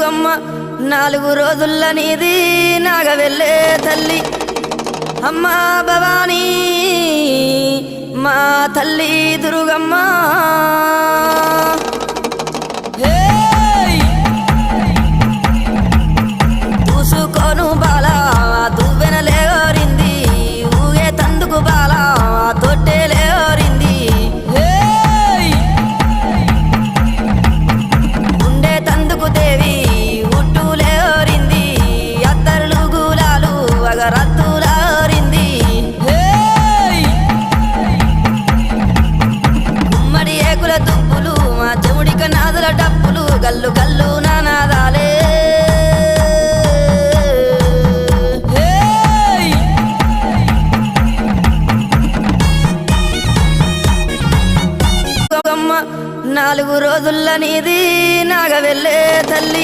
దుర్గమ్మ 4 రోజుల నీది నాగవెల్లే తల్లి అమ్మా భవానీ మా తల్లి దుర్గమ్మ చూసుకోను బాలా దువ్వెనలే ఓరింది ఊగే తందుకు బాలా తొట్టెలే ఓరింది ఉండే తందుకు దేవి ఉట్టులే ఓరింది అత్తరులు గులాలు అగరత్తులా ఓరింది గుమ్మడి ఏకుల దుప్పులు మా చెవుడిక నాదుల డప్పులు గల్లు గల్లు నానాదాలే దుర్గమ్మ 4 రోజుల నీది నాగవెల్లే తల్లి